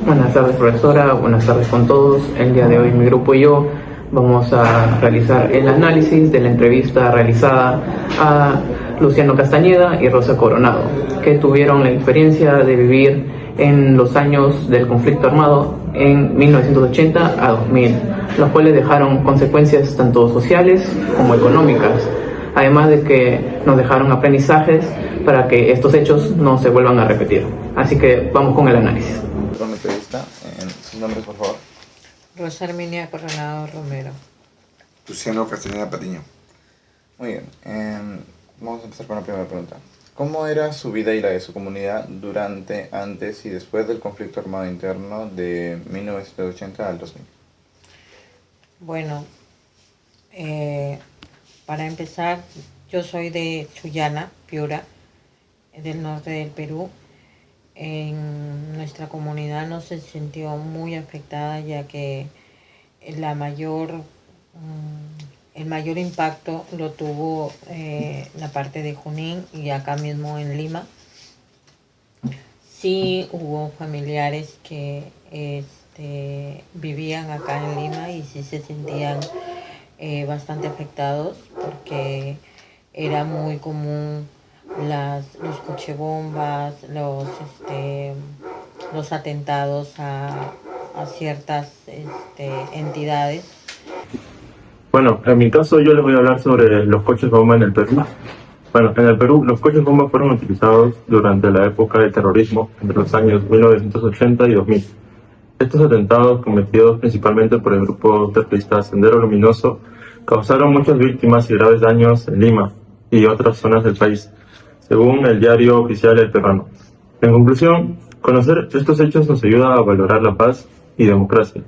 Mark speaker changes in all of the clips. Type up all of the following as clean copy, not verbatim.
Speaker 1: Buenas tardes, profesora. Buenas tardes con todos. El día de hoy mi grupo y yo vamos a realizar el análisis de la entrevista realizada a Luciano Castañeda y Rosa Coronado, que tuvieron la experiencia de vivir en los años del conflicto armado en 1980 a 2000, los cuales dejaron consecuencias tanto sociales como económicas, además de que nos dejaron aprendizajes para que estos hechos no se vuelvan a repetir. Así que vamos con el análisis.
Speaker 2: Con la entrevista, sus nombres, por favor.
Speaker 3: Rosa Herminia Coronado Romero.
Speaker 4: Luciano Castañeda Patiño.
Speaker 2: Muy bien, vamos a empezar con la primera pregunta. ¿Cómo era su vida y la de su comunidad durante, antes y después del conflicto armado interno de 1980 al 2000?
Speaker 3: Bueno, para empezar, yo soy de Sullana, Piura, del norte del Perú. En nuestra comunidad no se sintió muy afectada, ya que el mayor impacto lo tuvo la parte de Junín y acá mismo en Lima. Sí hubo familiares que vivían acá en Lima y sí se sentían bastante afectados, porque era muy común los cochebombas, los atentados a ciertas entidades.
Speaker 5: Bueno, en mi caso yo les voy a hablar sobre los coches bomba en el Perú. Bueno, en el Perú los coches bomba fueron utilizados durante la época del terrorismo entre los años 1980 y 2000. Estos atentados, cometidos principalmente por el grupo terrorista Sendero Luminoso, causaron muchas víctimas y graves daños en Lima y otras zonas del país, según el diario oficial El Peruano. En conclusión, conocer estos hechos nos ayuda a valorar la paz y democracia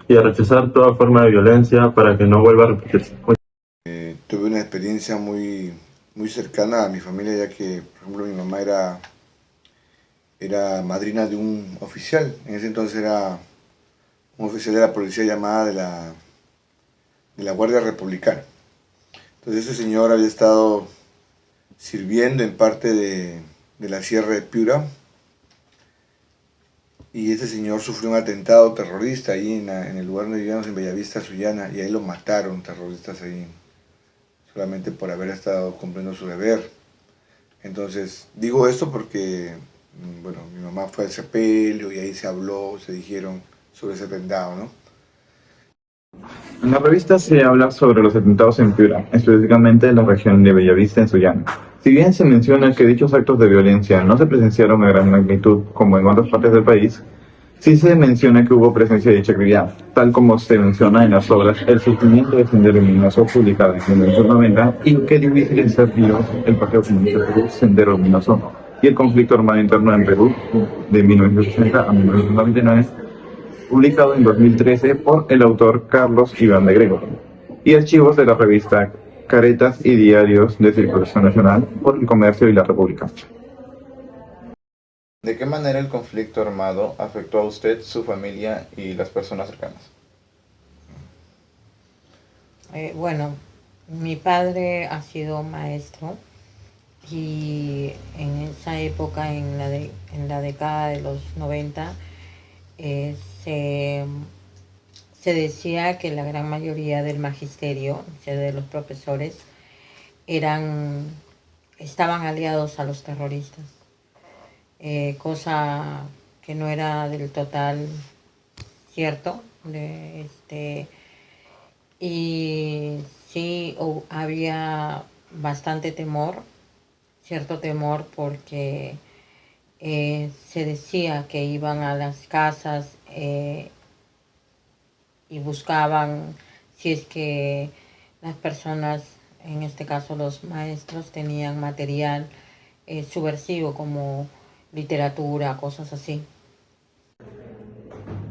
Speaker 5: y a rechazar toda forma de violencia para que no vuelva a repetirse.
Speaker 4: Tuve una experiencia muy cercana a mi familia, ya que, por ejemplo, mi mamá era madrina de un oficial. En ese entonces era un oficial de la policía llamada de la Guardia Republicana. Entonces ese señor había estado sirviendo en parte de la Sierra de Piura, y este señor sufrió un atentado terrorista ahí en el lugar donde vivíamos, en Bellavista, Sullana, y ahí lo mataron terroristas ahí, solamente por haber estado cumpliendo su deber. Entonces, digo esto porque, bueno, mi mamá fue al sepelio y ahí se habló, se dijeron sobre ese atentado, ¿no?
Speaker 6: En la revista se habla sobre los atentados en Piura, específicamente en la región de Bellavista, en Sullana. Si bien se menciona que dichos actos de violencia no se presenciaron a gran magnitud como en otras partes del país, sí se menciona que hubo presencia de dicha actividad, tal como se menciona en las obras El surgimiento de Sendero Luminoso, publicada en 1990, y que divide en ser el Partido Comunista de Perú, Sendero Luminoso, y el conflicto armado interno en Perú de 1960 a 1999, publicado en 2013 por el autor Carlos Iván de Grego, y archivos de la revista Caretas y Diarios de Circulación Nacional por el Comercio y la República.
Speaker 2: ¿De qué manera el conflicto armado afectó a usted, su familia y las personas cercanas?
Speaker 3: Bueno, mi padre ha sido maestro, y en esa época, en la década de los 90, se decía que la gran mayoría del magisterio, o sea, de los profesores, estaban aliados a los terroristas, cosa que no era del total cierto. Y sí había bastante temor, cierto temor, porque se decía que iban a las casas y buscaban si es que las personas, en este caso los maestros, tenían material subversivo como literatura, cosas así.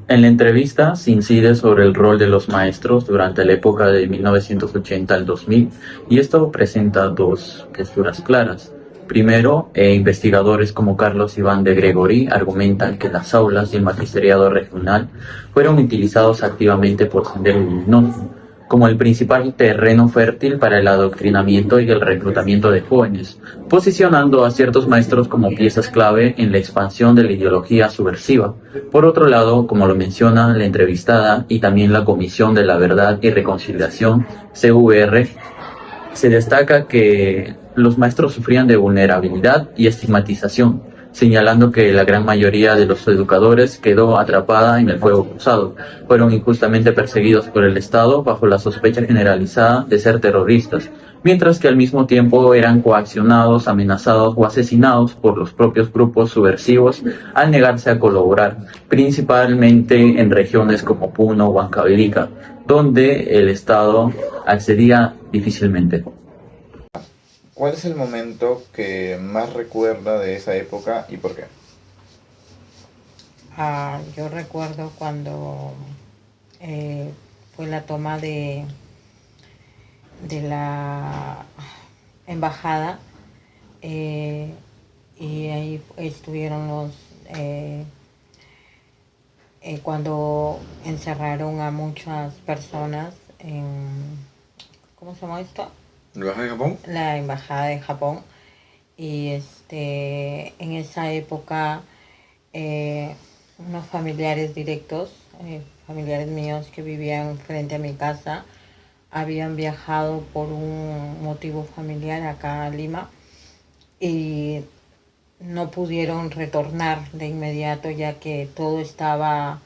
Speaker 7: En la entrevista se incide sobre el rol de los maestros durante la época de 1980 al 2000, y esto presenta dos posturas claras. Primero, investigadores como Carlos Iván de Gregory argumentan que las aulas y el magisteriado regional fueron utilizados activamente por Sendero Luminoso, como el principal terreno fértil para el adoctrinamiento y el reclutamiento de jóvenes, posicionando a ciertos maestros como piezas clave en la expansión de la ideología subversiva. Por otro lado, como lo menciona la entrevistada y también la Comisión de la Verdad y Reconciliación, CVR, se destaca que los maestros sufrían de vulnerabilidad y estigmatización, señalando que la gran mayoría de los educadores quedó atrapada en el fuego cruzado. Fueron injustamente perseguidos por el Estado bajo la sospecha generalizada de ser terroristas, mientras que al mismo tiempo eran coaccionados, amenazados o asesinados por los propios grupos subversivos al negarse a colaborar, principalmente en regiones como Puno o Huancavelica, donde el Estado accedía difícilmente.
Speaker 2: ¿Cuál es el momento que más recuerda de esa época y por qué?
Speaker 3: Yo recuerdo cuando fue la toma de la embajada y ahí estuvieron cuando encerraron a muchas personas en, ¿cómo se llama esto?
Speaker 4: ¿Lo vas a Japón?
Speaker 3: La embajada de Japón. Y en esa época unos familiares directos, familiares míos que vivían frente a mi casa, habían viajado por un motivo familiar acá a Lima y no pudieron retornar de inmediato, ya que todo estaba,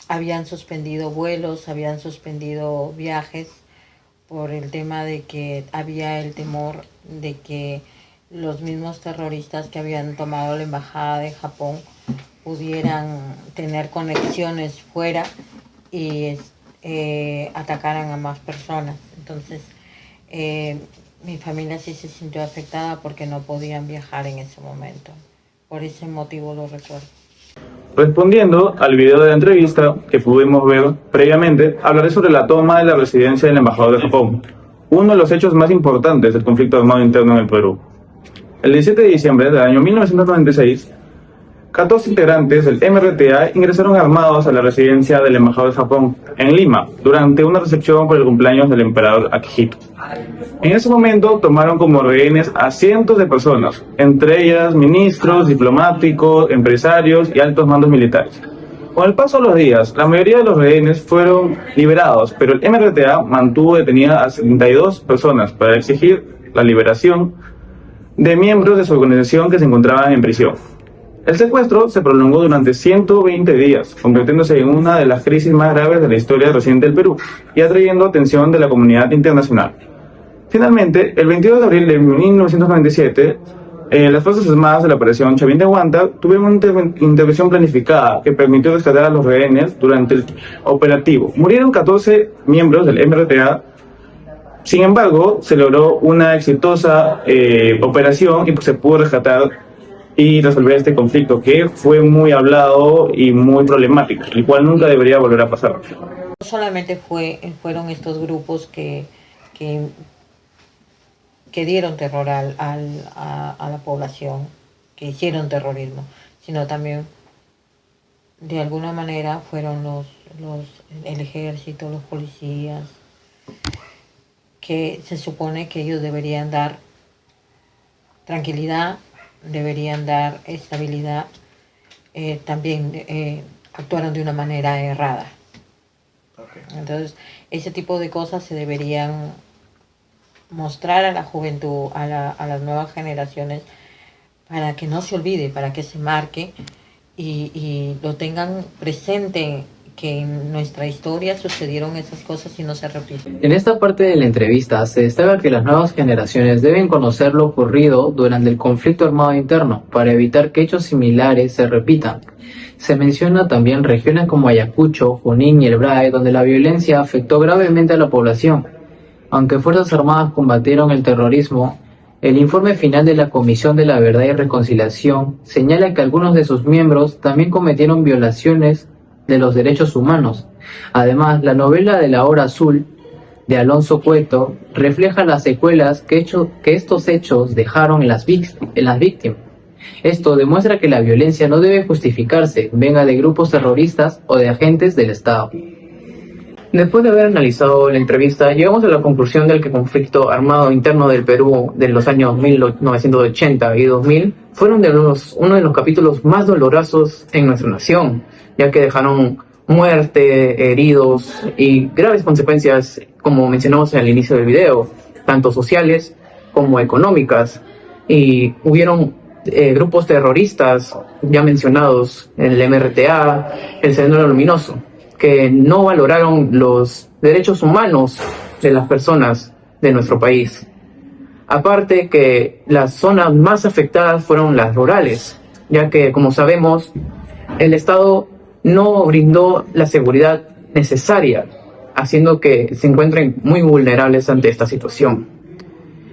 Speaker 3: habían suspendido vuelos, habían suspendido viajes por el tema de que había el temor de que los mismos terroristas que habían tomado la embajada de Japón pudieran tener conexiones fuera y atacaran a más personas. Entonces, mi familia sí se sintió afectada porque no podían viajar en ese momento. Por ese motivo lo recuerdo.
Speaker 6: Respondiendo al video de la entrevista que pudimos ver previamente, hablaré sobre la toma de la residencia del embajador de Japón, uno de los hechos más importantes del conflicto armado interno en el Perú. El 17 de diciembre del año 1996, 14 integrantes del MRTA ingresaron armados a la residencia del embajador de Japón en Lima durante una recepción por el cumpleaños del emperador Akihito. En ese momento tomaron como rehenes a cientos de personas, entre ellas ministros, diplomáticos, empresarios y altos mandos militares. Con el paso de los días, la mayoría de los rehenes fueron liberados, pero el MRTA mantuvo detenida a 72 personas para exigir la liberación de miembros de su organización que se encontraban en prisión. El secuestro se prolongó durante 120 días, convirtiéndose en una de las crisis más graves de la historia reciente del Perú y atrayendo atención de la comunidad internacional. Finalmente, el 22 de abril de 1997, las Fuerzas Armadas de la Operación Chavín de Huanta tuvieron una intervención planificada que permitió rescatar a los rehenes durante el operativo. Murieron 14 miembros del MRTA. Sin embargo, se logró una exitosa operación y se pudo rescatar y resolver este conflicto que fue muy hablado y muy problemático, el cual nunca debería volver a pasar.
Speaker 3: No solamente fueron estos grupos que dieron terror a la población, que hicieron terrorismo, sino también de alguna manera fueron el ejército, los policías, que se supone que ellos deberían dar tranquilidad, deberían dar estabilidad, también actuaron de una manera errada.
Speaker 2: Okay.
Speaker 3: Entonces, ese tipo de cosas se deberían mostrar a la juventud, a las nuevas generaciones, para que no se olvide, para que se marque y lo tengan presente, que en nuestra historia sucedieron esas cosas y no se repiten.
Speaker 1: En esta parte de la entrevista se destaca que las nuevas generaciones deben conocer lo ocurrido durante el conflicto armado interno para evitar que hechos similares se repitan. Se menciona también regiones como Ayacucho, Junín y El Brae, donde la violencia afectó gravemente a la población. Aunque Fuerzas Armadas combatieron el terrorismo, el informe final de la Comisión de la Verdad y Reconciliación señala que algunos de sus miembros también cometieron violaciones de los derechos humanos. Además, la novela de La Hora Azul, de Alonso Cueto, refleja las secuelas que estos hechos dejaron en las víctimas. Esto demuestra que la violencia no debe justificarse, venga de grupos terroristas o de agentes del Estado. Después de haber analizado la entrevista, llegamos a la conclusión de que el conflicto armado interno del Perú de los años 1980 y 2000 fueron uno de los capítulos más dolorosos en nuestra nación, ya que dejaron muerte, heridos y graves consecuencias, como mencionamos al inicio del video, tanto sociales como económicas. Y hubieron grupos terroristas ya mencionados, el MRTA, el Sendero Luminoso, que no valoraron los derechos humanos de las personas de nuestro país. Aparte que las zonas más afectadas fueron las rurales, ya que, como sabemos, el Estado no brindó la seguridad necesaria, haciendo que se encuentren muy vulnerables ante esta situación.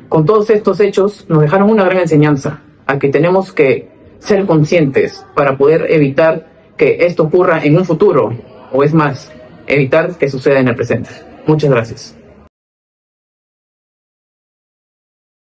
Speaker 1: Con todos estos hechos nos dejaron una gran enseñanza, a que tenemos que ser conscientes para poder evitar que esto ocurra en un futuro, o es más, evitar que suceda en el presente. Muchas gracias.